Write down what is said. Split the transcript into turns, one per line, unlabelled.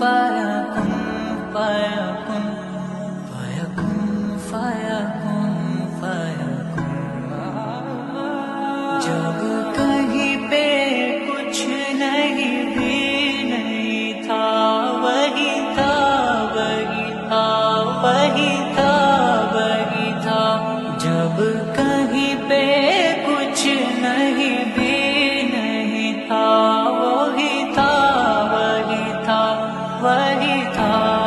फायकुन फायकुन फायकुन फायकुन फायकुन। जब कहीं पे कुछ नहीं भी नहीं था, वही था वही था वही था वही था। जब कहीं पे कुछ नहीं भी नहीं था, वही था वही था वही था।